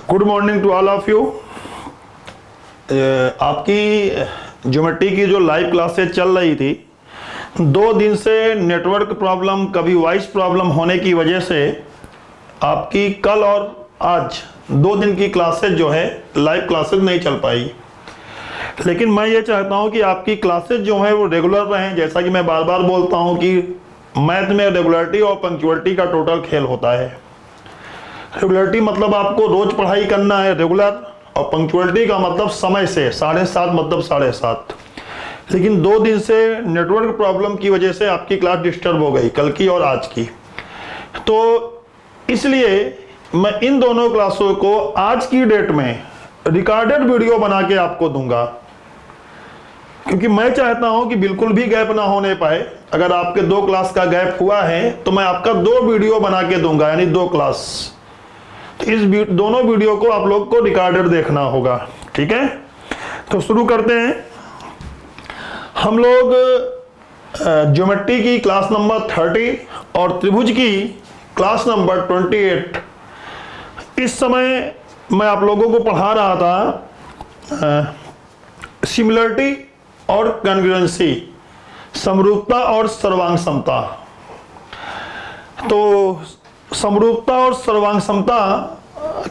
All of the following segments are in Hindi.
Good morning to all of you. आपकी ज्योमेट्री की जो लाइव क्लासेस चल रही थी, 2 दिन से नेटवर्क प्रॉब्लम, कभी वॉइस प्रॉब्लम होने की वजह से आपकी कल और आज 2 दिन की क्लासेस जो है लाइव क्लासेस नहीं चल पाई। लेकिन मैं ये चाहता हूँ कि आपकी क्लासेस जो है वो रेगुलर रहें। जैसा कि मैं बार बार बोलता हूँ कि मैथ में रेगुलरिटी और पंक्चुअलिटी का टोटल खेल होता है। रेगुलरिटी मतलब आपको रोज पढ़ाई करना है रेगुलर, और पंक्चुअलिटी का मतलब समय से 7:30 मतलब 7:30। लेकिन 2 दिन से नेटवर्क प्रॉब्लम की वजह से आपकी क्लास डिस्टर्ब हो गई, कल की और आज की। तो इसलिए मैं इन दोनों क्लासों को आज की डेट में रिकॉर्डेड वीडियो बना के आपको दूंगा, क्योंकि मैं चाहता हूं कि बिल्कुल भी गैप ना होने पाए। अगर आपके 2 क्लास का गैप हुआ है तो मैं आपका 2 वीडियो बना के दूंगा, यानी 2 क्लास। तो इस दोनों वीडियो को आप लोग को रिकॉर्डेड देखना होगा, ठीक है। तो शुरू करते हैं। हम लोग ज्योमेट्री की क्लास नंबर 30 और त्रिभुज की क्लास नंबर 28 इस समय मैं आप लोगों को पढ़ा रहा था। सिमिलरिटी और कॉन्ग्रुएंसी, समरूपता और सर्वांग समता। तो समरूपता और सर्वांग समता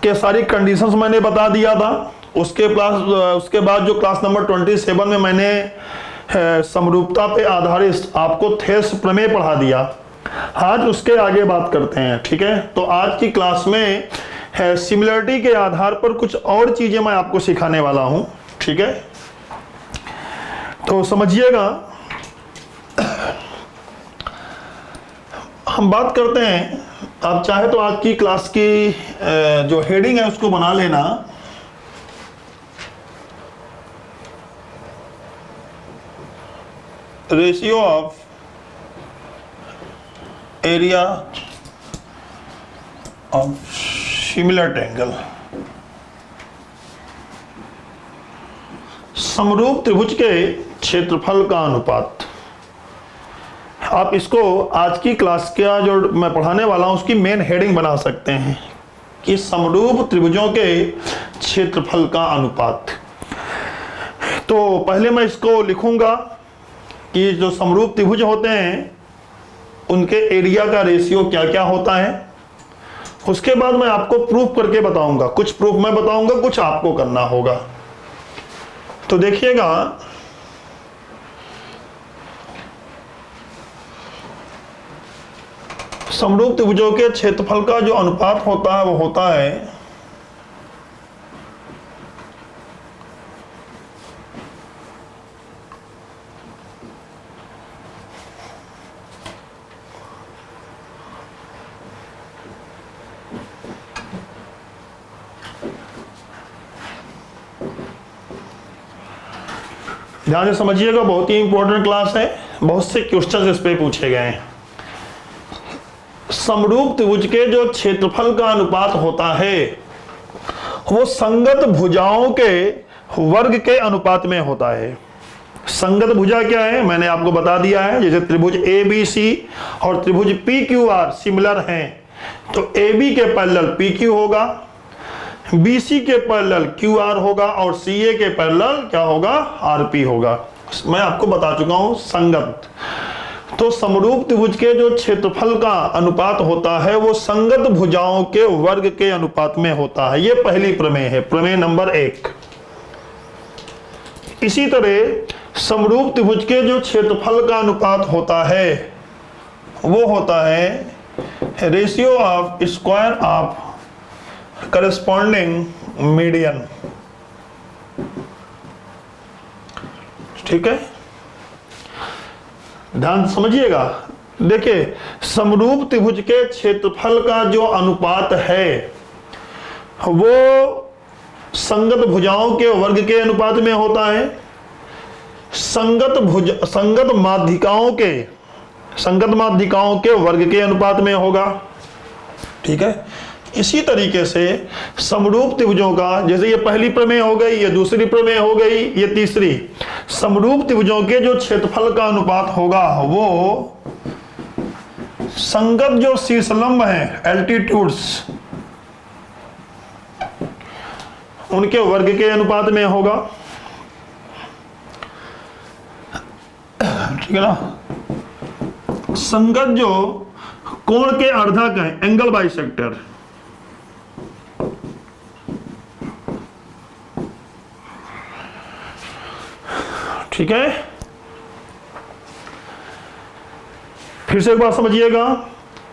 के सारी कंडीशंस मैंने बता दिया था। उसके बाद जो क्लास नंबर 27 में मैंने समरूपता पे आधारित आपको थेस प्रमेय पढ़ा दिया। आज उसके आगे बात करते हैं, ठीक है। तो आज की क्लास में सिमिलरिटी के आधार पर कुछ और चीजें मैं आपको सिखाने वाला हूं, ठीक है। तो समझिएगा, हम बात करते हैं। आप चाहे तो आज की क्लास की जो हेडिंग है उसको बना लेना। Ratio of area of similar triangle, समरूप त्रिभुज के क्षेत्रफल का अनुपात। आप इसको आज की क्लास का जो मैं पढ़ाने वाला हूं उसकी मेन हेडिंग बना सकते हैं कि समरूप त्रिभुजों के क्षेत्रफल का अनुपात। तो पहले मैं इसको लिखूंगा कि जो समरूप त्रिभुज होते हैं उनके एरिया का रेशियो क्या क्या होता है। उसके बाद मैं आपको प्रूफ करके बताऊंगा। कुछ प्रूफ मैं बताऊंगा, कुछ आपको करना होगा। तो देखिएगा, समरूप त्रिभुजों के क्षेत्रफल का जो अनुपात होता है वो होता है ध्यान से समझिएगा, बहुत ही इंपॉर्टेंट क्लास है। बहुत से क्वेश्चन इस पे पूछे गए हैं। समरूप त्रिभुज के जो क्षेत्रफल का अनुपात होता है वो संगत भुजाओं के वर्ग के अनुपात में होता है। संगत भुजा क्या है मैंने आपको बता दिया है। जैसे त्रिभुज ABC और त्रिभुज PQR सिमिलर हैं, तो AB के पैरेलल PQ होगा, BC के पैरेलल QR होगा और CA के पैरेलल क्या होगा, RP होगा। मैं आपको बता चुका हूं संगत। तो समरूप त्रिभुज के जो क्षेत्रफल का अनुपात होता है वो संगत भुजाओं के वर्ग के अनुपात में होता है। ये पहली प्रमेय है, प्रमेय नंबर 1। इसी तरह समरूप त्रिभुज के जो क्षेत्रफल का अनुपात होता है वो होता है ratio of square of corresponding median, ठीक है। ध्यान समझिएगा। देखिए, समरूप त्रिभुज के क्षेत्रफल का जो अनुपात है वो संगत भुजाओं के वर्ग के अनुपात में होता है। संगत माध्यिकाओं के वर्ग के अनुपात में होगा, ठीक है। इसी तरीके से समरूप त्रिभुजों का, जैसे ये पहली प्रमेय हो गई, ये दूसरी प्रमेय हो गई, ये तीसरी। समरूप त्रिभुजों के जो क्षेत्रफल का अनुपात होगा वो संगत जो शीर्षलंब हैं एल्टीट्यूड्स, उनके वर्ग के अनुपात में होगा, ठीक है ना। संगत जो कोण के अर्धक हैं, एंगल बाइसेक्टर, ठीक है। फिर से एक बात समझिएगा,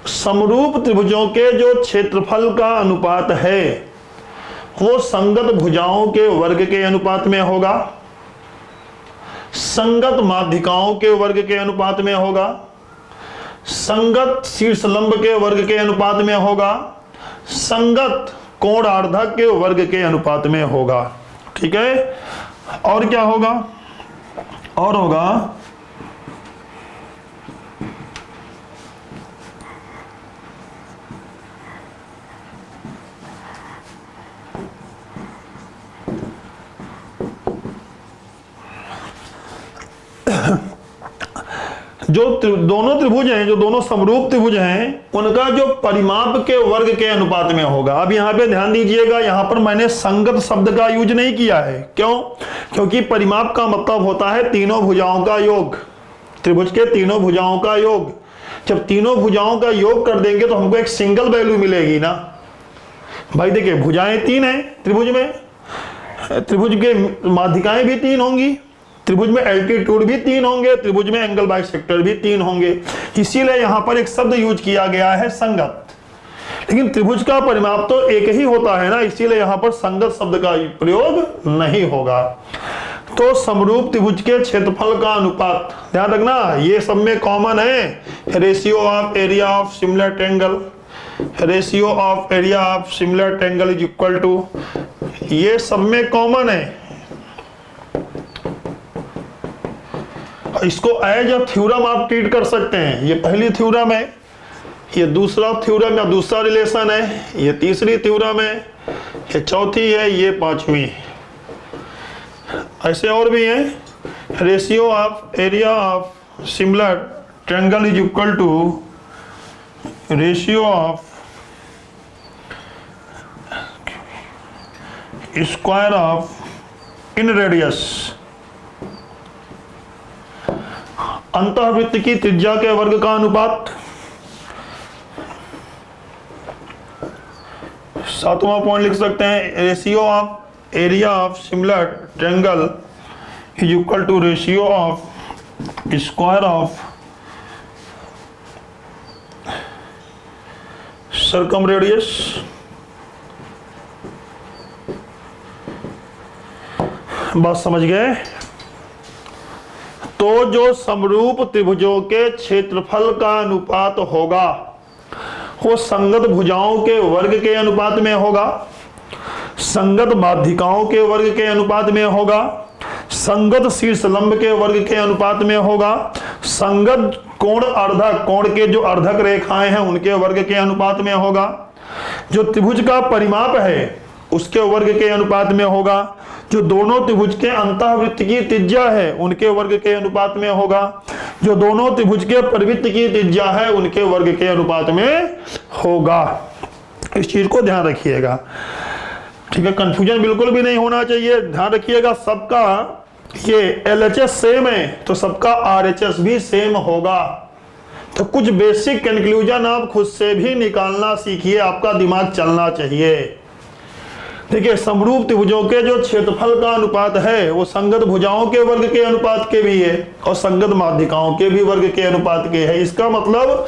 समरूप त्रिभुजों के जो क्षेत्रफल का अनुपात है वो संगत भुजाओं के वर्ग के अनुपात में होगा, संगत माध्यिकाओं के वर्ग के अनुपात में होगा, संगत शीर्षलंब के वर्ग के अनुपात में होगा, संगत कोणार्धक के वर्ग के अनुपात में होगा, ठीक है। और क्या होगा, और होगा जो दोनों त्रिभुज हैं, जो दोनों समरूप त्रिभुज हैं, उनका जो परिमाप के वर्ग के अनुपात में होगा। अब यहां पे ध्यान दीजिएगा, यहां पर मैंने संगत शब्द का यूज नहीं किया है। क्यों? क्योंकि परिमाप का मतलब होता है तीनों भुजाओं का योग, त्रिभुज के तीनों भुजाओं का योग। जब तीनों भुजाओं का योग कर देंगे तो हमको एक सिंगल वैल्यू मिलेगी ना भाई। देखिए भुजाएं तीन हैं त्रिभुज में, त्रिभुज के माध्यिकाएं भी तीन होंगी, त्रिभुज में एल्टीट्यूड भी तीन होंगे, त्रिभुज में एंगल बाइसेक्टर भी तीन होंगे। इसीलिए यहां पर एक शब्द यूज किया गया है संगत। लेकिन त्रिभुज का परिमाप तो एक ही होता है ना, इसीलिए यहां पर संगत शब्द का प्रयोग नहीं होगा। तो समरूप त्रिभुज के क्षेत्रफल का अनुपात ध्यान रखना, ये सब में कॉमन है। Ratio of area of similar triangle, ratio of area of similar triangle is equal to, ये सब में कॉमन है। इसको एज अ थ्योरम आप ट्रीट कर सकते हैं। ये पहली थ्योरम है, ये दूसरा थ्योरम या दूसरा रिलेशन है, ये तीसरी थ्योरम है, ये चौथी है, ये पांचवी। ऐसे और भी हैं। Ratio of area of similar triangle is equal to ratio of square of inradius, अंतःवृत्त की त्रिज्या के वर्ग का अनुपात। सातवां पॉइंट लिख सकते हैं, ratio of area of similar triangle is equal to ratio of square of circumradius. बात समझ गए? तो जो समरूप त्रिभुजों के क्षेत्रफल का अनुपात होगा वो संगत भुजाओं के वर्ग के अनुपात में होगा, संगत माध्यिकाओं के वर्ग के अनुपात में होगा, संगत शीर्षलंब के वर्ग के अनुपात में होगा, संगत कोण अर्धक, कोण के जो अर्धक रेखाएं हैं उनके वर्ग के अनुपात में होगा, जो त्रिभुज का परिमाप है उसके वर्ग के अनुपात में होगा, जो दोनों त्रिभुज के अंतःवृत्त की त्रिज्या है उनके वर्ग के अनुपात में होगा, जो दोनों त्रिभुज के परिवृत्त की त्रिज्या है उनके वर्ग के अनुपात में होगा। इस चीज को ध्यान रखिएगा, ठीक है। कंफ्यूजन बिल्कुल भी नहीं होना चाहिए। ध्यान रखिएगा सबका ये LHS सेम है तो सबका RHS भी सेम होगा। तो कुछ बेसिक कंक्लूजन आप खुद से भी निकालना सीखिए, आपका दिमाग चलना चाहिए। देखिए समरूप त्रिभुजों के जो क्षेत्रफल का अनुपात है वो संगत भुजाओं के वर्ग के अनुपात के भी है और संगत माध्यिकाओं के भी वर्ग के अनुपात के है। इसका मतलब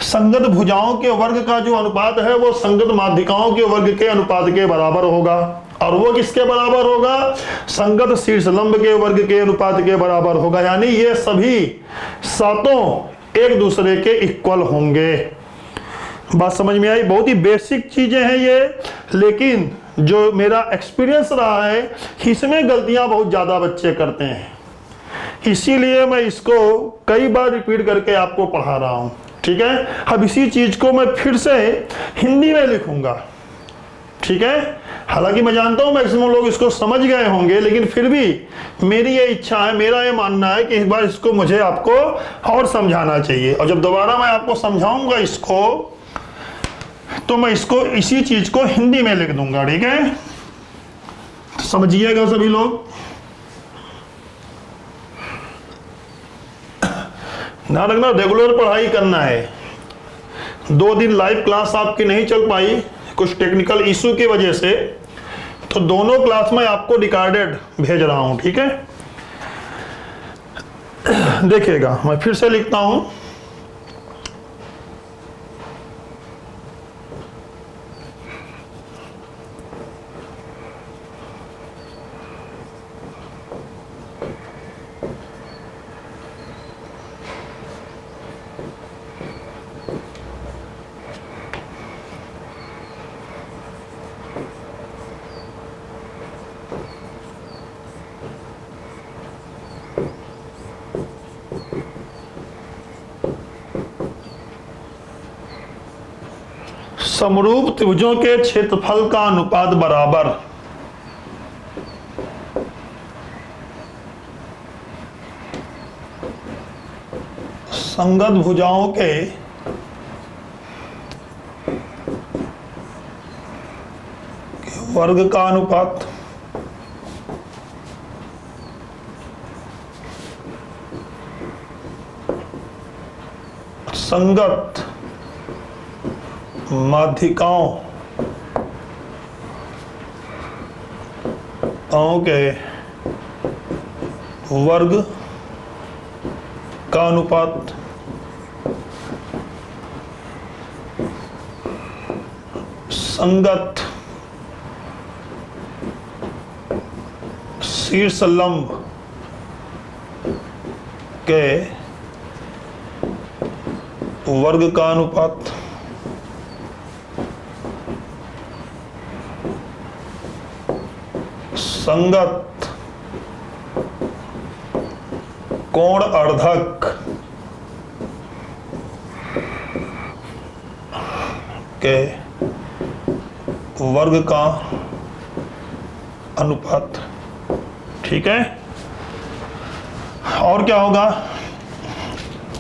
संगत भुजाओं के वर्ग का जो अनुपात है वो संगत माध्यिकाओं के वर्ग के अनुपात के बराबर होगा। और वो किसके बराबर होगा? संगत शीर्षलंब के वर्ग के अनुपात के बराबर होगा। यानी ये सभी सातों एक दूसरे के इक्वल होंगे। बात समझ में आई? बहुत ही बेसिक चीजें हैं ये, लेकिन जो मेरा एक्सपीरियंस रहा है इसमें गलतियां बहुत ज्यादा बच्चे करते हैं, इसीलिए मैं इसको कई बार रिपीट करके आपको पढ़ा रहा हूं, ठीक है। अब इसी चीज को मैं फिर से हिंदी में लिखूंगा, ठीक है। हालांकि मैं जानता हूं मैक्सिमम लोग इसको समझ गए होंगे, लेकिन फिर भी मेरी ये इच्छा है, मेरा ये मानना है कि इस बार इसको मुझे आपको और समझाना चाहिए। और जब दोबारा मैं आपको समझाऊंगा इसको, तो मैं इसको इसी चीज को हिंदी में लिख दूंगा, ठीक है। तो समझिएगा सभी लोग। ध्यान रखना, रेगुलर पढ़ाई करना है। 2 दिन लाइव क्लास आपकी नहीं चल पाई कुछ टेक्निकल इशू की वजह से, तो दोनों क्लास में आपको रिकॉर्डेड भेज रहा हूं, ठीक है। देखिएगा, मैं फिर से लिखता हूं। समरूप त्रिभुजों के क्षेत्रफल का अनुपात बराबर संगत भुजाओं के वर्ग का अनुपात संगत माध्यिकाओं के वर्ग का अनुपात संगत शीर्ष लंब के वर्ग का अनुपात संगत कोण अर्धक के वर्ग का अनुपात, ठीक है। और क्या होगा?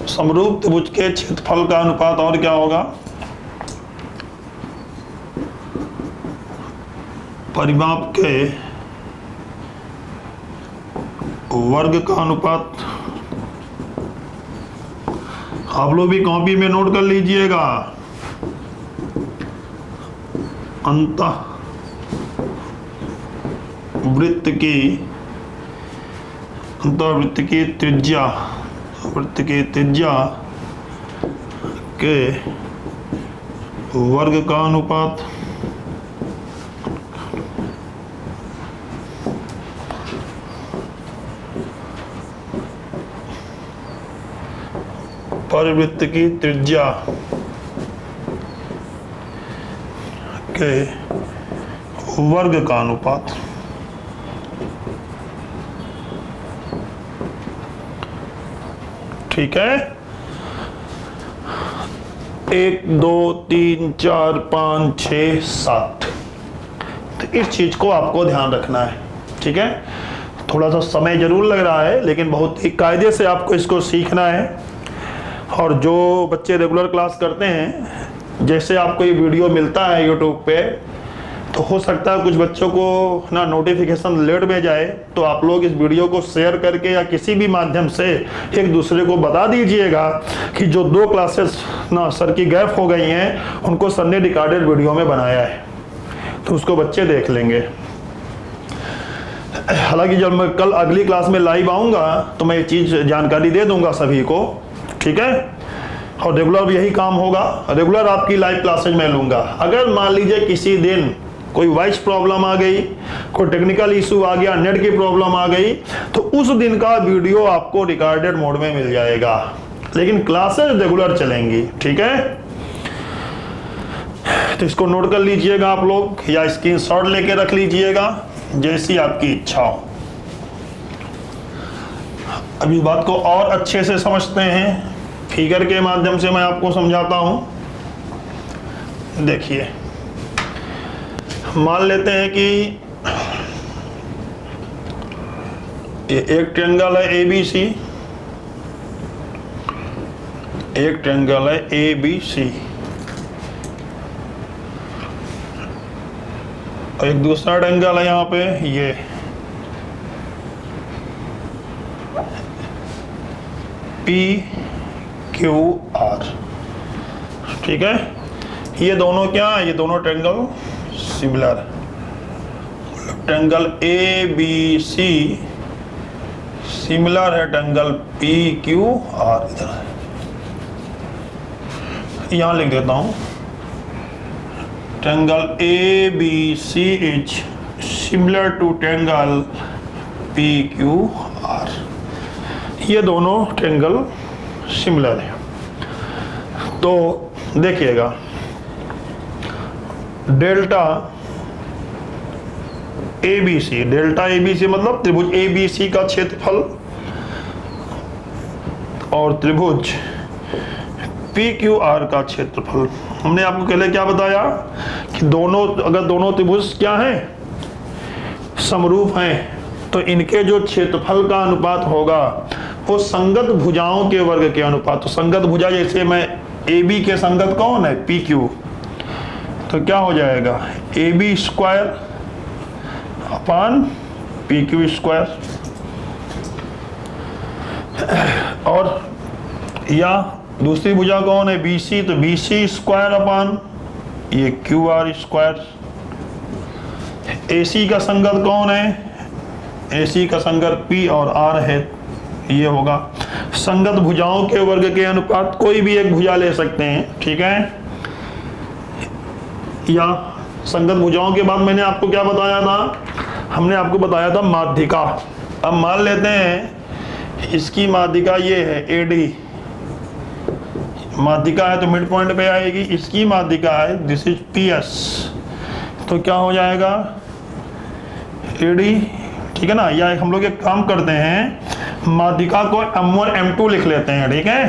समरूप त्रिभुज के क्षेत्रफल का अनुपात, और क्या होगा? परिमाप के वर्ग का अनुपात। आप लोग भी कॉपी में नोट कर लीजिएगा। अंतःवृत्त की त्रिज्या, वृत्त की त्रिज्या के वर्ग का अनुपात परिवृत्त की त्रिज्या के वर्ग का अनुपात। ठीक है। 1 2 3 4 5 6 7, तो इस चीज को आपको ध्यान रखना है, ठीक है। थोड़ा सा समय जरूर लग रहा है, लेकिन बहुत ही कायदे से आपको इसको सीखना है। और जो बच्चे रेगुलर क्लास करते हैं, जैसे आपको ये वीडियो मिलता है यूट्यूब पे, तो हो सकता है कुछ बच्चों को ना नोटिफिकेशन लेट में जाए, तो आप लोग इस वीडियो को शेयर करके या किसी भी माध्यम से एक दूसरे को बता दीजिएगा कि जो 2 क्लासेस ना सर की गैप हो गई हैं, उनको सर ने रिकॉर्डेड वीडियो में बनाया है, तो उसको बच्चे देख लेंगे। हालांकि जब मैं कल अगली क्लास में लाइव आऊँगा तो मैं ये चीज़ जानकारी दे दूँगा सभी को, ठीक है। और रेगुलर भी यही काम होगा, रेगुलर आपकी लाइव क्लासेज मैं लूँगा। अगर मान लीजिए किसी दिन कोई वॉइस प्रॉब्लम आ गई, कोई टेक्निकल इशू आ गया, नेट की प्रॉब्लम आ गई, तो उस दिन का वीडियो आपको रिकॉर्डेड मोड में मिल जाएगा, लेकिन क्लासेज रेगुलर चलेंगी, ठीक है। तो इसको नोट कर लीजिएगा आप लोग, या स्क्रीनशॉट लेके रख लीजिएगा, जैसी आपकी इच्छा हो। अभी बात को और अच्छे से समझते हैं, फिगर के माध्यम से मैं आपको समझाता हूं। देखिए, मान लेते हैं कि ये एक ट्रायंगल है ABC, एक ट्रायंगल है ABC और एक दूसरा ट्रायंगल है यहाँ पे ये PQR। ठीक है, ये दोनों क्या है, ये दोनों ट्रायंगल सिमिलर है। ट्रायंगल ABC सिमिलर है ट्रायंगल PQR। इधर यहां लिख देता हूं, triangle ABC is similar to triangle PQR। ये दोनों ट्रायंगल सिमिलर है। तो देखिएगा, डेल्टा ABC, डेल्टा ABC मतलब त्रिभुज ABC का क्षेत्रफल और त्रिभुज PQR का क्षेत्रफल। हमने आपको पहले क्या बताया कि दोनों, अगर दोनों त्रिभुज क्या हैं, समरूप हैं, तो इनके जो क्षेत्रफल का अनुपात होगा वो संगत भुजाओं के वर्ग के अनुपात। तो संगत भुजा जैसे मैं AB के संगत कौन है, PQ, तो क्या हो जाएगा AB square upon PQ square. और या दूसरी भुजा कौन है, BC, तो BC स्क्वायर अपान ये QR स्क्वायर। AC का संगत कौन है, AC का संगत P और R है, ये होगा संगत भुजाओं के वर्ग के अनुपात। कोई भी एक भुजा ले सकते हैं, ठीक है। या संगत भुजाओं के बाद मैंने आपको क्या बताया था, हमने आपको बताया था माध्यिका। अब मान लेते हैं इसकी माध्यिका ये है AD, माध्यिका है तो मिड पॉइंट पे आएगी। इसकी माध्यिका है दिस इज PS, तो क्या हो जाएगा AD, ठीक है ना। या हम लोग एक काम करते हैं, माध्यिका को M1 M2 लिख लेते हैं, ठीक है।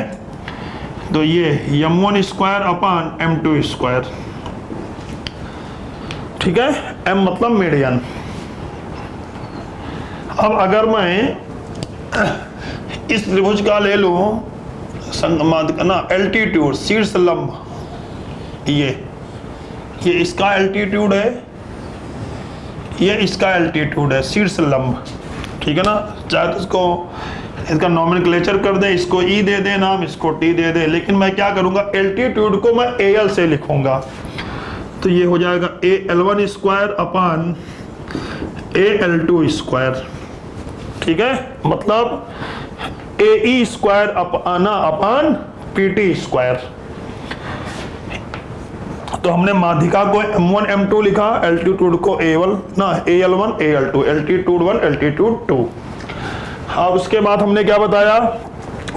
तो ये M1 square upon M2 square, ठीक है। M मतलब मीडियन। अब अगर मैं इस त्रिभुज का ले लूं ना एल्टीट्यूड, शीर्ष लंब, ये इसका एल्टीट्यूड है, ये इसका एल्टीट्यूड है, शीर्ष लंब, ठीक है ना। चाहे तो इसका नॉमेनक्लेचर कर दे, इसको E दे दे नाम, इसको T दे दे, लेकिन मैं क्या करूंगा, एल्टीट्यूड को मैं AL से लिखूंगा। तो ये हो जाएगा AL1 square upon AL2 square, ठीक है। मतलब AE square upon PT square. तो हमने माध्यिका को M1 M2 लिखा, एल्टीट्यूड को AL1 AL2, एल्टीट्यूड 1 एल्टीट्यूड 2। अब उसके बाद हमने क्या बताया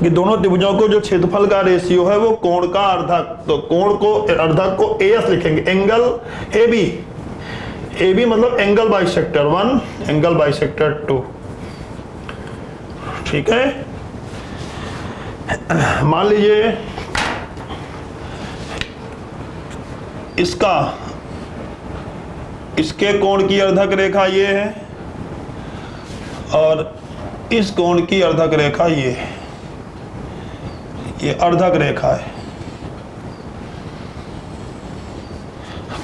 कि दोनों त्रिभुजों को जो क्षेत्रफल का रेशियो है वो कोण का अर्धक, तो कोण को अर्धक को AS लिखेंगे। एंगल AB मतलब एंगल बाइसेक्टर 1, एंगल बाइसेक्टर 2, ठीक है। मान लीजिए इसके कोण की अर्धक रेखा ये है और इस कोण की अर्धक रेखा ये है, ये अर्धक रेखा है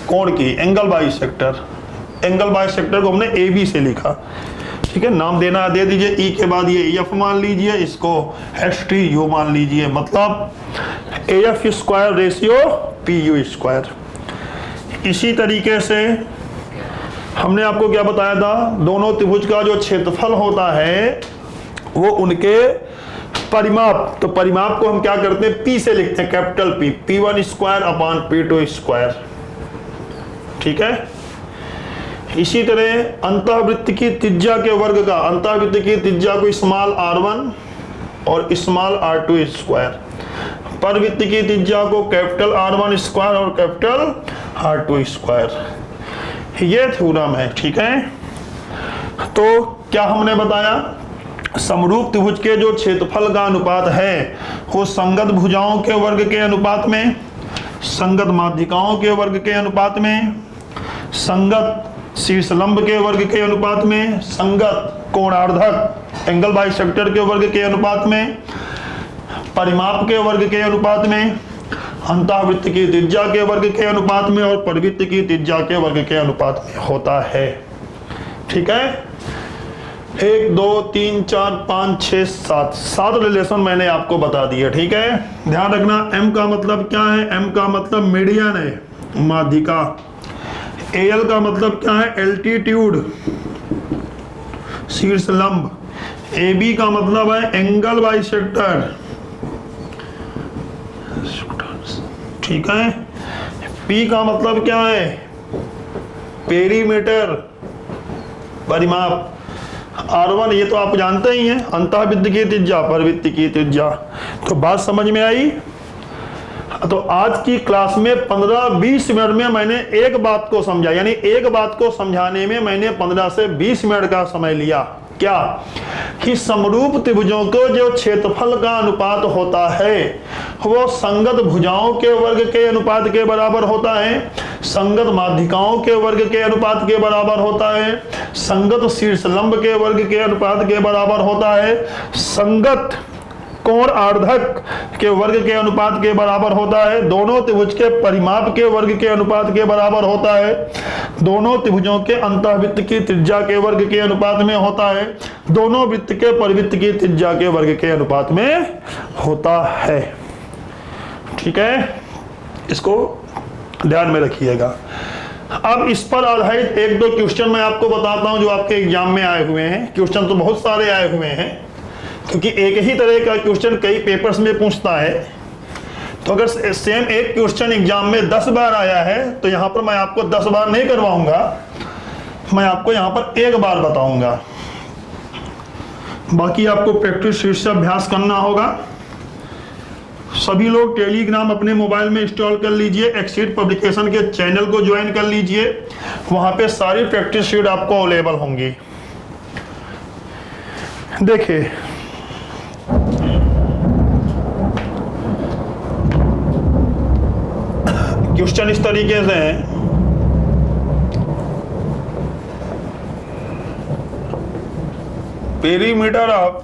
कोण की, एंगल बाइसेक्टर। एंगल बाइसेक्टर को हमने AB से लिखा, ठीक है। नाम देना दे दीजिए, E के बाद ये F मान लीजिए, इसको HTU मान लीजिए, मतलब AF square ratio PU square. इसी तरीके से हमने आपको क्या बताया था, दोनों त्रिभुज का जो क्षेत्रफल होता है वो उनके परिमाप, तो परिमाप को हम क्या करते हैं, P से लिखते हैं, capital P, P1 square upon P2 square, ठीक है। इसी तरह अंतःवृत्त की त्रिज्या के वर्ग का, अंतःवृत्त की त्रिज्या को स्मॉल r1 और स्मॉल r2 स्क्वायर, परवृत्त की त्रिज्या को कैपिटल R1 स्क्वायर और कैपिटल R2 स्क्वायर। ये थ्योरम है, ठीक है। तो क्या हमने बताया, समरूप त्रिभुज के जो क्षेत्रफल का अनुपात है वो संगत भुजाओं के वर्ग के अनुपात में, संगत माध्यिकाओं के वर्ग के अनुपात में, संगत शीर्षलंब के वर्ग के अनुपात में, संगत कोणार्धक एंगल बाइसेक्टर के वर्ग के अनुपात में, परिमाप के वर्ग के अनुपात में, अंतःवृत्त की त्रिज्या के वर्ग के अनुपात में और परिवृत्त की त्रिज्या के वर्ग के अनुपात में होता है। ठीक है, 1 2 3 4 5 6 7 रिलेशन मैंने आपको बता दिए। ठीक है, ध्यान रखना m का मतलब क्या है, m का मतलब मीडियन है, माध्यिका। al का मतलब क्या है, एल्टीट्यूड, शीर्षलंब। ab का मतलब है एंगल बाइसेक्टर। ठीक है, p का मतलब क्या है, पेरीमीटर, परिमाप। R1 ये तो आप जानते ही हैं, अंतःवृत्त की त्रिज्या, परिवृत्त की त्रिज्या। तो बात समझ में आई। तो आज की क्लास में 15-20 मिनट में मैंने एक बात को समझा, यानी एक बात को समझाने में मैंने 15 से 20 मिनट का समय लिया। क्या कि समरूप त्रिभुजों को जो क्षेत्रफल का अनुपात होता है वो संगत भुजाओं के वर्ग के अनुपात के बराबर होता है, संगत माध्यिकाओं के वर्ग के अनुपात के बराबर होता है, संगत शीर्षलंब के वर्ग के अनुपात के बराबर होता है, संगत कोणार्धक के वर्ग के अनुपात के बराबर होता है, दोनों त्रिभुज के परिमाप के वर्ग के अनुपात के बराबर होता है, दोनों त्रिभुजों के अंतःवृत्त की त्रिज्या के वर्ग के अनुपात में होता है, दोनों वृत्त के परिवृत्त की त्रिज्या के वर्ग के अनुपात में होता है। ठीक है, इसको ध्यान में रखिएगा। अब इस पर आधारित 1-2 क्वेश्चन मैं आपको बताता हूं जो आपके एग्जाम में आए हुए हैं। क्वेश्चन तो बहुत सारे आए हुए हैं, क्योंकि एक ही तरह का क्वेश्चन कई पेपर्स में पूछता है। तो अगर सेम एक क्वेश्चन एग्जाम में 10 बार आया है तो यहां पर मैं आपको 10 बार नहीं करवाऊंगा, मैं आपको यहां पर एक बार बताऊंगा। बाकी आपको प्रैक्टिस शीट से अभ्यास करना होगा। सभी लोग टेलीग्राम अपने मोबाइल में इंस्टॉल कर लीजिए, एक्सीड पब्लिकेशन के चैनल को ज्वाइन कर लीजिए, वहां पे सारी प्रैक्टिस शीट आपको अवेलेबल होंगी। देखिए, क्वेश्चन इस तरीके से है, perimeter of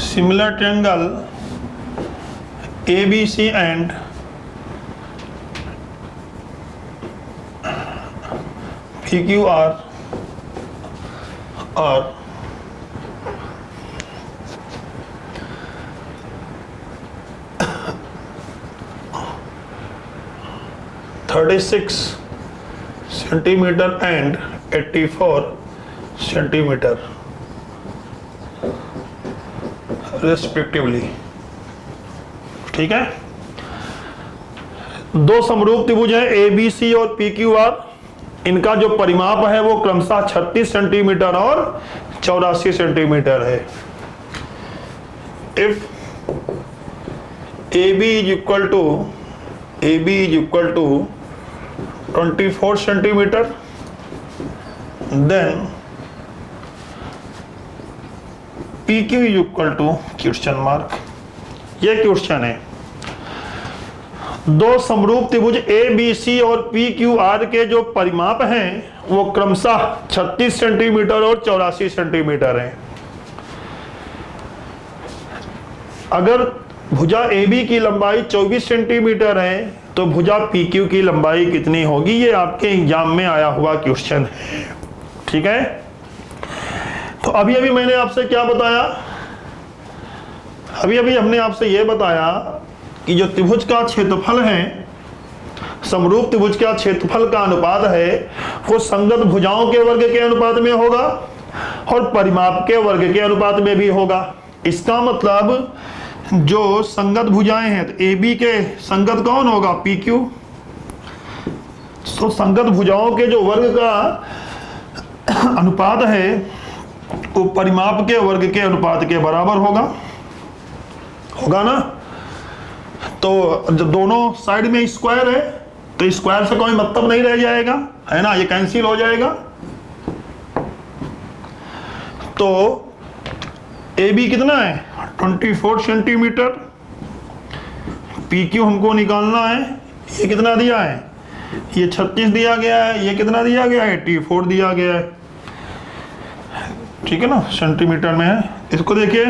similar triangle ABC and PQR और (36 सेंटीमीटर एंड 84 सेंटीमीटर रेस्पेक्टिवली। ठीक है, दो समरूप त्रिभुज है ABC और PQR, इनका जो परिमाप है वो क्रमशः 36 सेंटीमीटर और 84 सेंटीमीटर है। If AB is equal to 24 centimetre, then PQ is equal to question mark. ये क्वेश्चन है, दो समरूप त्रिभुज ABC और PQR के जो परिमाप हैं वो क्रमशः 36 सेंटीमीटर और 84 सेंटीमीटर हैं। अगर भुजा AB की लंबाई 24 सेंटीमीटर है तो भुजा PQ की लंबाई कितनी होगी, ये आपके एग्जाम में आया हुआ क्वेश्चन है। ठीक है, तो अभी अभी मैंने आपसे क्या बताया, अभी अभी हमने आपसे यह बताया कि जो त्रिभुज का क्षेत्रफल है, समरूप त्रिभुज का क्षेत्रफल का अनुपात है वो संगत भुजाओं के वर्ग के अनुपात में होगा और परिमाप के वर्ग के अनुपात में भी होगा। इसका मतलब जो संगत भुजाएं हैं, तो AB के संगत कौन होगा, PQ। तो संगत भुजाओं के जो वर्ग का अनुपात है वो परिमाप के वर्ग के अनुपात के बराबर होगा ना। तो जब दोनों साइड में स्क्वायर है तो स्क्वायर से कोई मतलब नहीं रह जाएगा, है ना, ये कैंसिल हो जाएगा। तो AB कितना है, 24 सेंटीमीटर, PQ हमको निकालना है, ये कितना दिया है ये 36 दिया गया है, ये कितना दिया गया है 84 दिया गया है, ठीक है ना, सेंटीमीटर में है। इसको देखिए,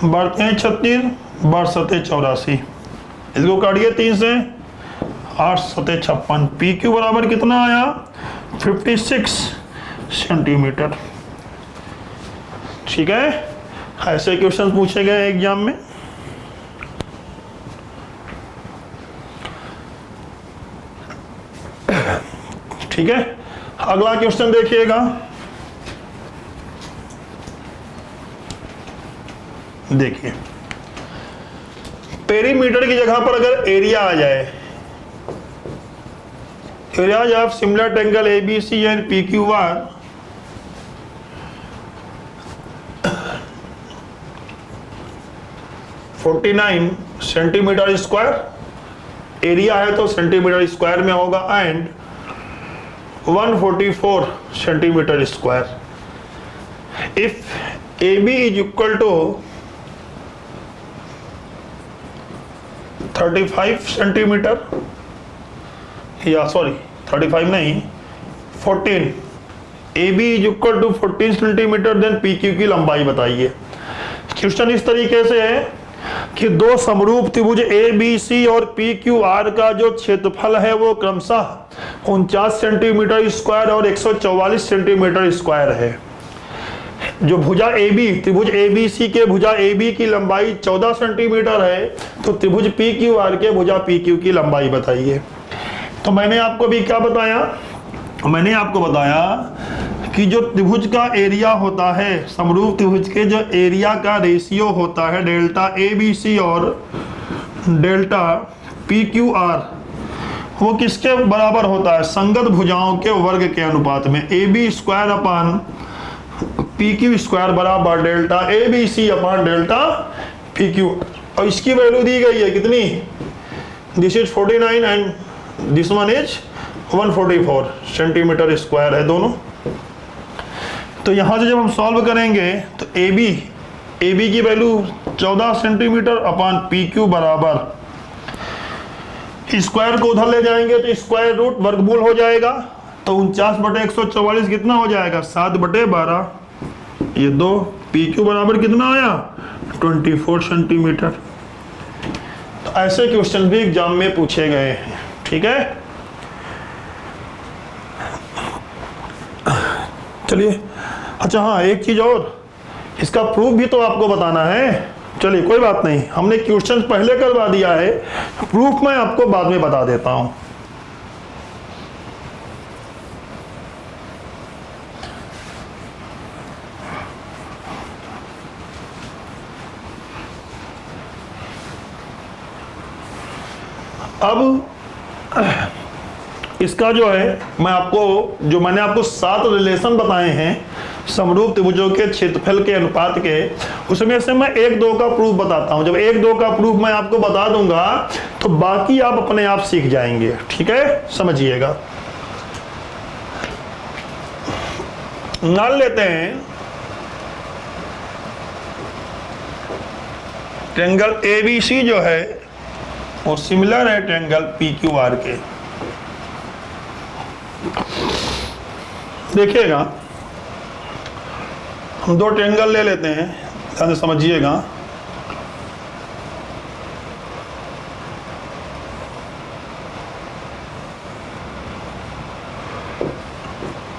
बढ़ते हैं 36, बढ़ सते 84, इसको काटिए 3 से, 8 सते 56, पी क्यू बराबर कितना आया 56 सेंटीमीटर। ठीक है, ऐसे क्वेश्चन पूछे गए एग्जाम में। ठीक है, अगला क्वेश्चन देखिएगा, देखिए पेरीमीटर की जगह पर अगर एरिया आ जाए, areas of similar triangle ABC and PQR 49 centimetre square, area है तो सेंटीमीटर स्क्वायर में होगा, and 144 centimetre square. If AB is equal to 35 centimetre, या सॉरी 35 नहीं 14, AB is equal to 14 centimetre, then PQ की लंबाई बताइए। क्वेश्चन इस तरीके से है कि दो समरूप त्रिभुज ABC और PQR का जो क्षेत्रफल है वो क्रमशः 49 सेंटीमीटर स्क्वायर और 144 सेंटीमीटर स्क्वायर है। जो भुजा AB, त्रिभुज ABC के भुजा AB की लंबाई 14 सेंटीमीटर है, तो त्रिभुज PQR के भुजा PQ की लंबाई बताइए। तो मैंने आपको भी क्या बताया, मैंने आपको बताया कि जो त्रिभुज का एरिया होता है, समरूप त्रिभुज के जो एरिया का रेशियो होता है डेल्टा ABC और डेल्टा PQR, वो किसके बराबर होता है, संगत भुजाओं के वर्ग के अनुपात में। AB square upon PQ square बराबर delta ABC upon delta PQ, और इसकी वैल्यू दी गई है कितनी, this is 49 and this one is 144 centimetre square है दोनों। तो यहां से जब हम सॉल्व करेंगे तो AB की वैल्यू 14 सेंटीमीटर अपान PQ बराबर, स्क्वायर को उधर ले जाएंगे तो स्क्वायर रूट वर्गमूल हो जाएगा, तो 49/144 कितना हो जाएगा 7/12, ये 2, PQ बराबर कितना आया 24 सेंटीमीटर। तो ऐसे क्वेश्चन भी एग्जाम में पूछे गए हैं। ठीक है, चलिए, अच्छा हाँ एक चीज और, इसका प्रूफ भी तो आपको बताना है। चलिए कोई बात नहीं, हमने क्वेश्चन पहले करवा दिया है, प्रूफ मैं आपको बाद में बता देता हूं। अब इसका जो है मैं आपको, जो मैंने आपको 7 रिलेशन बताए हैं समरूप त्रिभुजों के क्षेत्रफल के अनुपात के, उसमें से मैं 1-2 का प्रूफ बताता हूं। जब 1-2 का प्रूफ मैं आपको बता दूंगा तो बाकी आप अपने आप सीख जाएंगे। ठीक है, समझिएगा। मान लेते हैं ट्रायंगल ABC जो है वो सिमिलर है ट्रायंगल PQR के। देखिएगा, हम 2 ट्रायंगल ले लेते हैं, ध्यान से समझिएगा।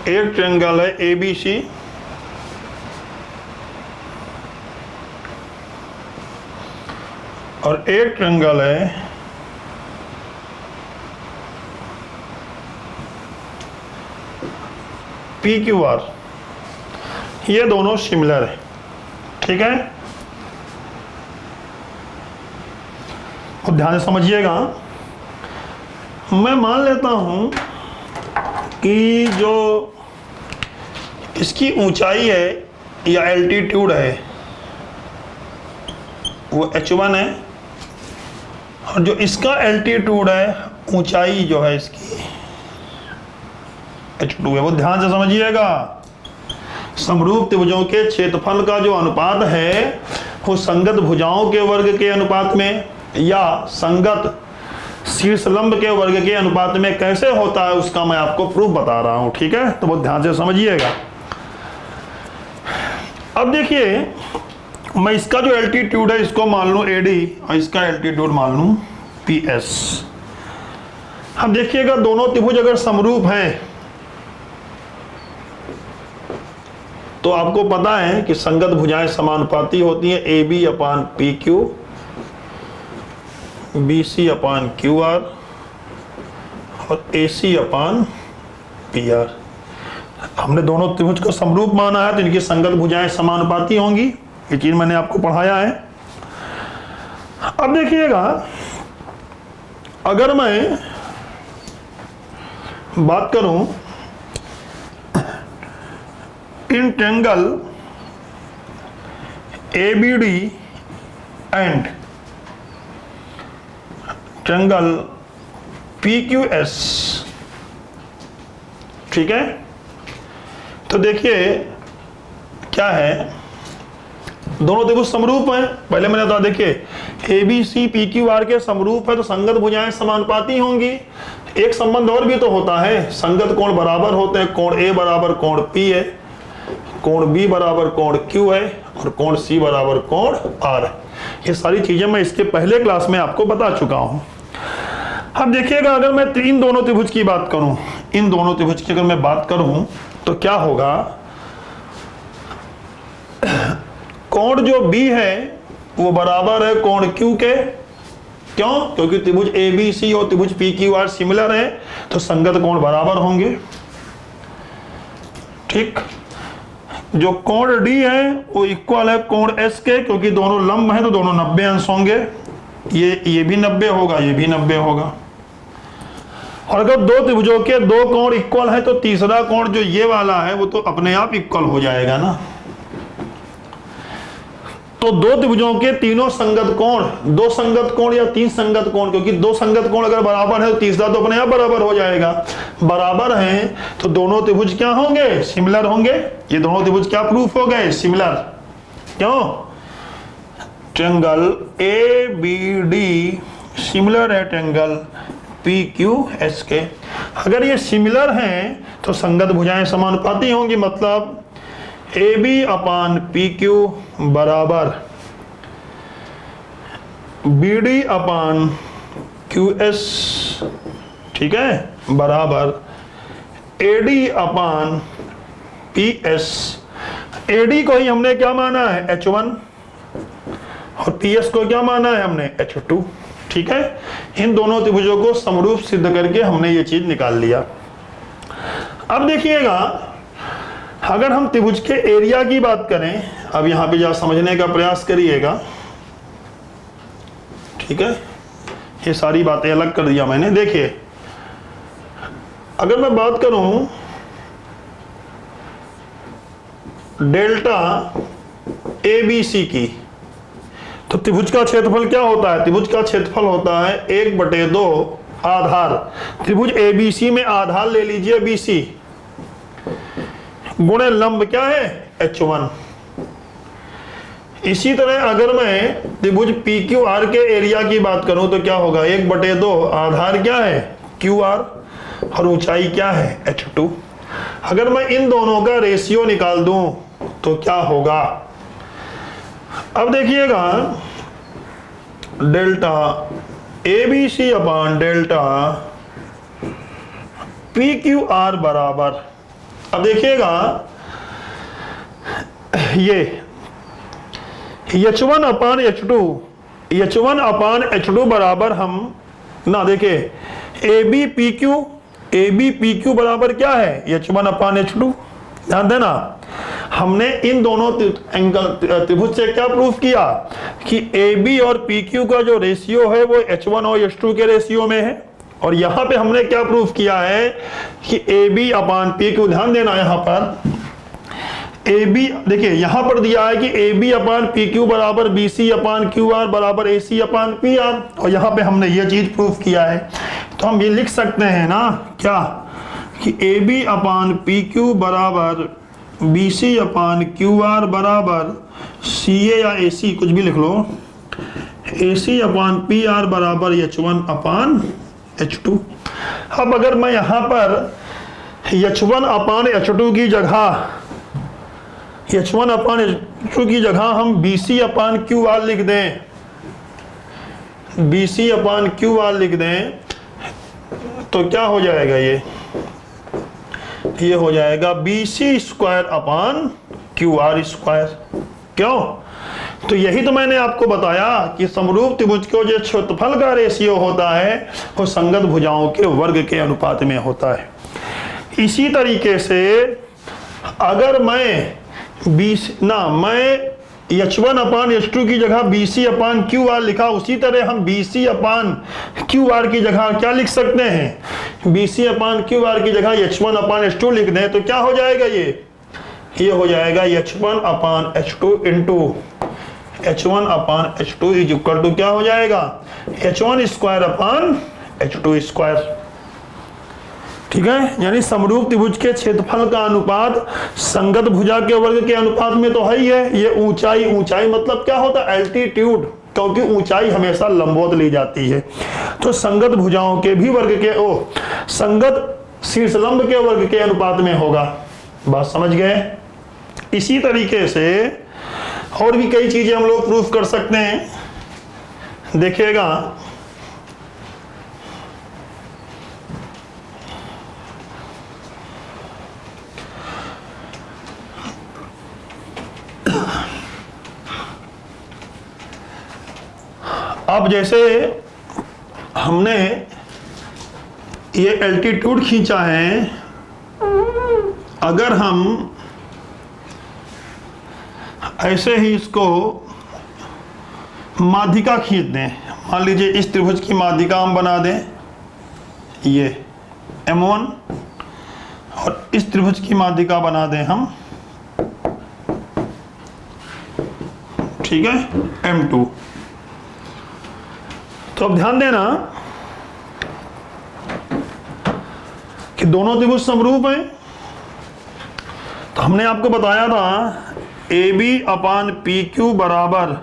एक ट्रायंगल है ABC और एक ट्रायंगल है PQR, ये दोनों सिमिलर है। ठीक है, और ध्यान से समझिएगा। मैं मान लेता हूं कि जो इसकी ऊंचाई है या एल्टीट्यूड है वो h1 है, और जो इसका एल्टीट्यूड है, ऊंचाई जो है इसकी h2 है। वो ध्यान से समझिएगा, समरूप त्रिभुजों के क्षेत्रफल का जो अनुपात है वो संगत भुजाओं के वर्ग के अनुपात में या संगत शीर्ष लंब के वर्ग के अनुपात में कैसे होता है उसका मैं आपको प्रूफ बता रहा हूं, ठीक है, तो बहुत ध्यान से समझिएगा। अब देखिए, मैं इसका जो एल्टीट्यूड है इसको मान लूं AD और इसका एल्टीट्यूड मान लूं PS। अब देखिएगा, दोनों त्रिभुज अगर समरूप हैं तो आपको पता है कि संगत भुजाएं समानुपाती होती हैं। AB अपान PQ, BC अपान QR और AC अपान PR। हमने दोनों त्रिभुज को समरूप माना है तो इनकी संगत भुजाएं समानुपाती होंगी, ये चीज मैंने आपको पढ़ाया है। अब देखिएगा, अगर मैं बात करूं in triangle ABD and triangle PQS, ठीक है, तो देखिए क्या है, दोनों त्रिभुज समरूप हैं। पहले मैंने बताया, देखिए ABC PQR के समरूप है तो संगत भुजाएं समानुपाती होंगी। एक संबंध और भी तो होता है, संगत कोण बराबर होते हैं, कोण A बराबर कोण P है, कोण B बराबर कोण Q है और कोण C बराबर कोण R है। ये सारी चीजें मैं इसके पहले क्लास में आपको बता चुका हूं। अब देखिएगा, अगर मैं इन दोनों त्रिभुज की बात करूं, इन दोनों त्रिभुज की अगर मैं बात करूं तो क्या होगा, कोण जो B है वो बराबर है कोण Q के। क्यों? क्योंकि त्रिभुज ABC और त्रिभुज PQR सिमिलर है तो संगत कोण बराबर होंगे, ठीक। जो कोण D है वो इक्वल है कोण S के, क्योंकि दोनों लंब हैं तो दोनों 90 अंश होंगे। ये भी 90 होगा, ये भी 90 होगा। और अगर दो त्रिभुजों के दो कोण इक्वल है तो तीसरा कोण जो ये वाला है वो तो अपने आप इक्वल हो जाएगा ना। तो दो त्रिभुजों के तीनों संगत कोण, दो संगत कोण या तीन संगत कोण, क्योंकि दो संगत कोण अगर बराबर है तो तीसरा तो अपने आप बराबर हो जाएगा। बराबर हैं तो दोनों त्रिभुज क्या होंगे, सिमिलर होंगे। ये दोनों त्रिभुज क्या प्रूफ हो गए, सिमिलर। क्यों? ट्रायंगल ABD सिमिलर है ट्रायंगल PQS के। अगर ये सिमिलर हैं तो संगत भुजाएं समानुपाती होंगी, मतलब AB अपान PQ बराबर BD अपान QS, ठीक है, बराबर AD अपान PS। AD को ही हमने क्या माना है, H1, और PS को क्या माना है हमने, H2, ठीक है। इन दोनों त्रिभुजों को समरूप सिद्ध करके हमने ये चीज निकाल लिया। अब देखिएगा, अगर हम त्रिभुज के एरिया की बात करें, अब यहां पे जा समझने का प्रयास करिएगा, ठीक है। ये सारी बातें अलग कर दिया मैंने। देखिए, अगर मैं बात करूं डेल्टा ABC की, तो त्रिभुज का क्षेत्रफल क्या होता है, त्रिभुज का क्षेत्रफल होता है 1/2 आधार। त्रिभुज ABC में आधार ले लीजिए BC गुणे लंब क्या है, H1। इसी तरह अगर मैं त्रिभुज PQR के एरिया की बात करूं तो क्या होगा, 1/2 आधार क्या है, QR, और ऊंचाई क्या है, H2। अगर मैं इन दोनों का रेशियो निकाल दूं तो क्या होगा, अब देखिएगा, delta ABC upon delta PQR बराबर, अब देखिएगा ये H1 upon H2, H1 upon H2 बराबर हम ना, देखिए AB PQ बराबर क्या है, H1 अपान H2। ध्यान देना, हमने इन दोनों एंगल त्रिभुज से क्या प्रूफ किया कि AB और PQ का जो रेशियो है वो H1 और H2 के रेशियो में है। और यहां पे हमने क्या प्रूफ किया है कि AB अपान PQ, ध्यान देना, यहां पर AB, देखिए यहां पर दिया है कि AB अपान PQ बराबर BC अपान QR बराबर AC अपान PR, और यहां पे हमने ये चीज प्रूफ किया है। तो हम ये लिख सकते हैं ना क्या, कि AB अपान PQ बराबर BC अपान QR बराबर CA या AC, कुछ भी लिख लो, AC अपान पी आर बराबर H1 अपान H2। अब अगर मैं यहां पर H1 अपान H2 की जगह H1 अपान H2 की जगह हम BC अपान क्यू आर लिख दें, BC अपान क्यू आर लिख दें, तो क्या हो जाएगा? ये हो जाएगा BC square upon Q R square. क्यों? तो यही तो मैंने आपको बताया कि समरूप त्रिभुज को जो क्षेत्रफल का रेशियो होता है वो संगत भुजाओं के वर्ग के अनुपात में होता है। इसी तरीके से अगर मैं मैं H1 अपान H2 की जगह BC अपान क्यू आर लिखा, उसी तरह हम BC अपान क्यू आर की जगह क्या लिख सकते हैं? BC अपान क्यू आर की जगह H1 अपान H2 लिख दें तो क्या हो जाएगा? ये हो जाएगा H1 upon H2 into H1 upon H2 is equal to क्या हो जाएगा? H1 square upon H2 square. ठीक है, यानी समरूप त्रिभुज के क्षेत्रफल का अनुपात संगत भुजा के वर्ग के अनुपात में तो है ही है। ये ऊंचाई मतलब क्या होता है? एल्टीट्यूड, क्योंकि ऊंचाई हमेशा लंबवत ली जाती है। तो संगत भुजाओं के भी वर्ग के संगत शीर्षलंब के वर्ग के अनुपात में होगा। बात समझ गए? इसी तरीके से और भी कई चीजें हम लोग प्रूफ कर सकते हैं। देखिएगा, अब जैसे हमने ये एल्टीट्यूड खींचा है, अगर हम ऐसे ही इसको माध्यिका खींच दें, मान लीजिए इस त्रिभुज की माध्यिका हम बना दें, ये M1, और इस त्रिभुज की माध्यिका बना दें हम, ठीक है, M2। तो अब ध्यान देना कि दोनों त्रिभुज समरूप हैं। तो हमने आपको बताया था AB अपान PQ बराबर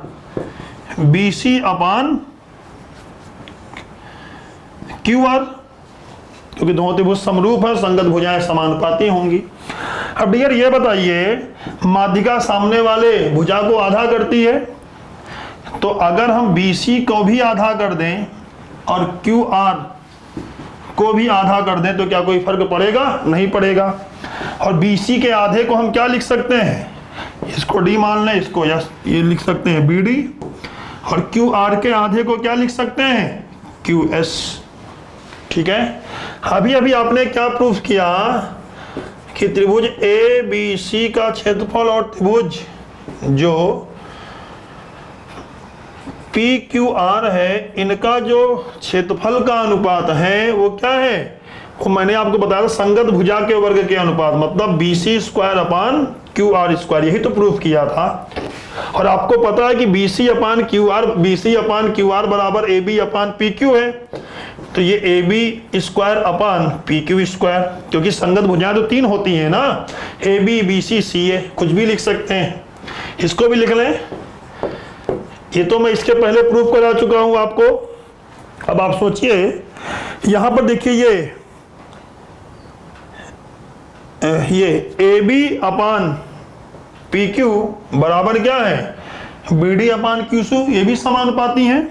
BC अपान QR, क्योंकि दोनों त्रिभुज समरूप है, संगत भुजाएं समानुपाती होंगी। अब डियर ये बताइए, माध्यिका सामने वाले भुजा को आधा करती है, तो अगर हम BC को भी आधा कर दें और QR को भी आधा कर दें तो क्या कोई फर्क पड़ेगा? नहीं पड़ेगा। और BC के आधे को हम क्या लिख सकते हैं? इसको D मान लें, इसको ये लिख सकते हैं BD, और QR के आधे को क्या लिख सकते हैं? QS। ठीक है, अभी आपने क्या प्रूफ किया कि त्रिभुज ABC का क्षेत्रफल और त्रिभुज जो PQR है, इनका जो क्षेत्रफल का अनुपात है वो क्या है? वो मैंने आपको बताया था संगत भुजा के वर्ग के अनुपात, मतलब BC square upon QR square, यही तो प्रूफ किया था। और आपको पता है कि BC अपान QR बराबर AB अपान PQ है, तो ये AB square upon PQ square, क्योंकि संगत भुजाएं तो 3 होती हैं ना, AB BC CA, कुछ भी लिख सकते हैं। इसको भी लिख लें, ये तो मैं इसके पहले प्रूफ करा चुका हूं आपको। अब आप सोचिए, यहां पर देखिए ये AB अपान PQ बराबर क्या है? BD अपान QC, ये भी समानुपाती हैं।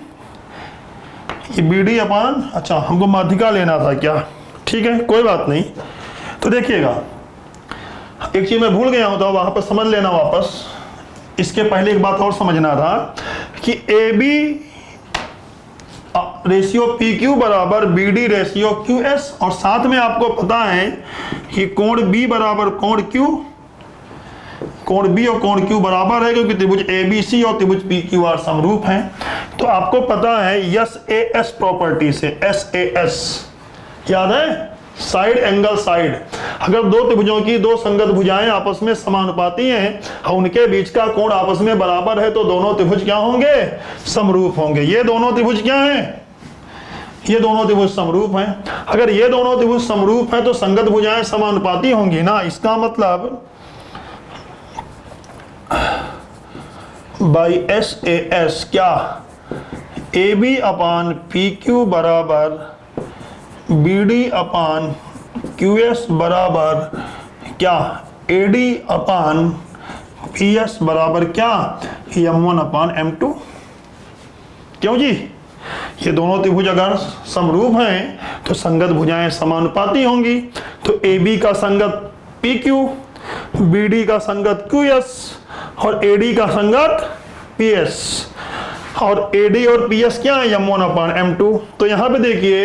ये BD अपान, अच्छा हमको माध्यिका लेना था क्या? ठीक है, कोई बात नहीं। तो देखिएगा, एक चीज मैं भूल गया हूं, तो वहां पर समझ लेना वापस। इसके पहले एक बात और समझना था कि AB रेशियो PQ बराबर BD रेशियो QS, और साथ में आपको पता है कि कोण B बराबर कोण Q, कोण B और कोण Q बराबर है, क्योंकि त्रिभुज ABC और त्रिभुज PQR समरूप हैं। तो आपको पता है SAS प्रॉपर्टी से, SAS याद है, साइड एंगल साइड। अगर दो त्रिभुजों की दो संगत भुजाएं आपस में समानुपाती हैं और उनके बीच का कोण आपस में बराबर है, तो दोनों त्रिभुज क्या होंगे? समरूप होंगे। ये दोनों त्रिभुज क्या हैं? ये दोनों त्रिभुज समरूप हैं। अगर ये दोनों त्रिभुज समरूप हैं तो संगत भुजाएं समानुपाती होंगी ना। इसका मतलब बाई SAS क्या? A B upon P Q बराबर B D upon Q S बराबर क्या, A D upon P S बराबर क्या, M1 अपान M2। क्यों जी, ये दोनों त्रिभुज अगर समरूप हैं तो संगत भुजाएं समानुपाती होंगी। तो ए बी का संगत पी क्यू, बी डी का संगत क्यू एस और ए डी का संगत पी एस, और ए डी और पी एस क्या है, M1 अपान M2। तो यहां पे देखिए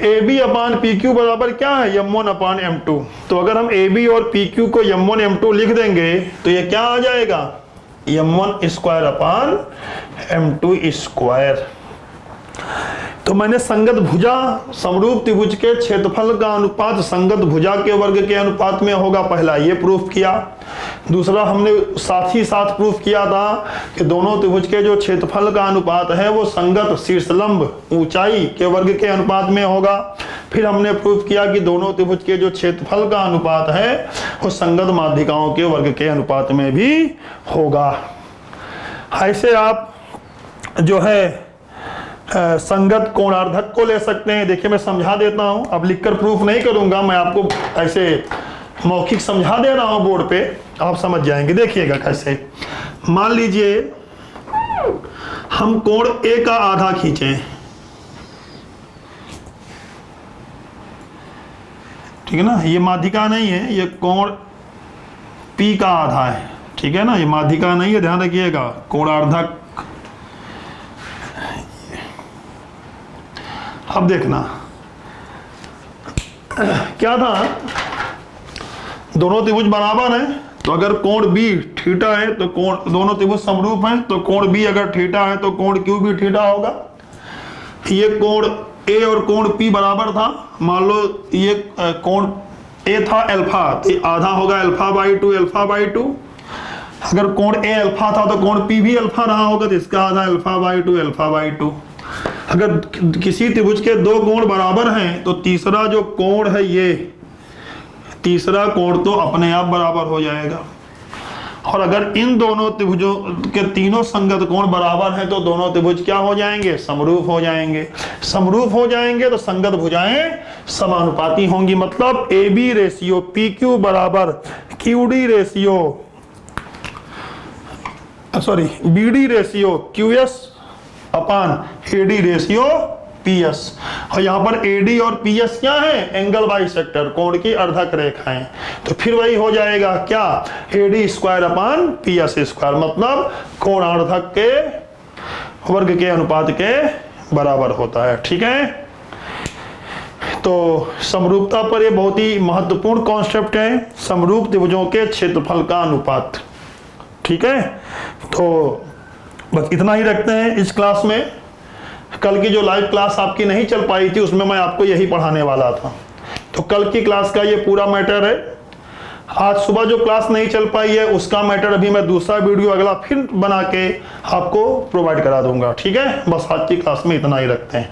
A B upon P Q बराबर क्या है, M1 अपान M2। तो अगर हम ए बी और पी क्यू को M1 M2 लिख देंगे तो ये क्या आ जाएगा, M1 square upon M2 square. तो मैंने संगत भुजा समरूप त्रिभुज के क्षेत्रफल का अनुपात संगत भुजा के वर्ग के अनुपात में होगा, पहला ये प्रूफ किया। दूसरा हमने साथ ही साथ प्रूफ किया था कि दोनों त्रिभुज के जो क्षेत्रफल का अनुपात है वो संगत शीर्षलंब ऊंचाई के वर्ग के अनुपात में होगा। फिर हमने प्रूफ किया कि दोनों त्रिभुज के जो क्षेत्रफल का अनुपात है वो संगत माध्यिकाओं के वर्ग के अनुपात में भी होगा। ऐसे आप जो है संगत कोणार्धक को ले सकते हैं। देखिए मैं समझा देता हूं, अब लिखकर प्रूफ नहीं करूंगा, मैं आपको ऐसे मौखिक समझा दे रहा हूं बोर्ड पे, आप समझ जाएंगे। देखिएगा कैसे, मान लीजिए हम कोण ए का आधा खींचें, ठीक है ना, ये माध्यिका नहीं है, ये कोण पी का आधा है, ठीक है ना, ये माध्यिका नहीं है, ध्यान रखिएगा। कोणार्धक, अब देखना क्या था, दोनों त्रिभुज बराबर हैं तो अगर कोण बी थीटा है तो कोण, दोनों त्रिभुज समरूप हैं तो कोण बी अगर थीटा है तो कोण क्यू भी थीटा होगा। ये कोण ए और कोण पी बराबर था, मान लो ये कोण ए था अल्फा, तो आधा होगा alpha by two, alpha by two. अगर कोण ए अल्फा था तो कोण पी भी अल्फा रहा होगा, तो इसका आधा alpha by two, alpha by two. अगर किसी त्रिभुज के दो कोण बराबर हैं तो तीसरा जो कोण है, ये तीसरा कोण तो अपने आप बराबर हो जाएगा। और अगर इन दोनों त्रिभुजों के तीनों संगत कोण बराबर हैं तो दोनों त्रिभुज क्या हो जाएंगे, समरूप हो जाएंगे। समरूप हो जाएंगे तो संगत भुजाएं समानुपाती होंगी। मतलब A B ratio P Q बराबर Q D ratio, sorry B D ratio Q S upon A D ratio P S. और यहाँ पर ए डी और पी एस क्या है, एंगल बाइसेक्टर, कोण की अर्धक रेखाएं। तो फिर वही हो जाएगा क्या, A D square upon P S square, मतलब कोणार्धक के वर्ग के अनुपात के बराबर होता है। ठीक है, तो समरूपता पर ये बहुत ही महत्वपूर्ण कॉन्सेप्ट है, समरूप त्रिभुजों के क्षेत्रफल का अनुपात। ठीक है, तो बस इतना ही रखते हैं इस क्लास में। कल की जो लाइव क्लास आपकी नहीं चल पाई थी उसमें मैं आपको यही पढ़ाने वाला था, तो कल की क्लास का ये पूरा मैटर है। आज सुबह जो क्लास नहीं चल पाई है उसका मैटर अभी मैं दूसरा वीडियो अगला फिर बना के आपको प्रोवाइड करा दूंगा। ठीक है, बस आज की क्लास में इतना ही रखते हैं।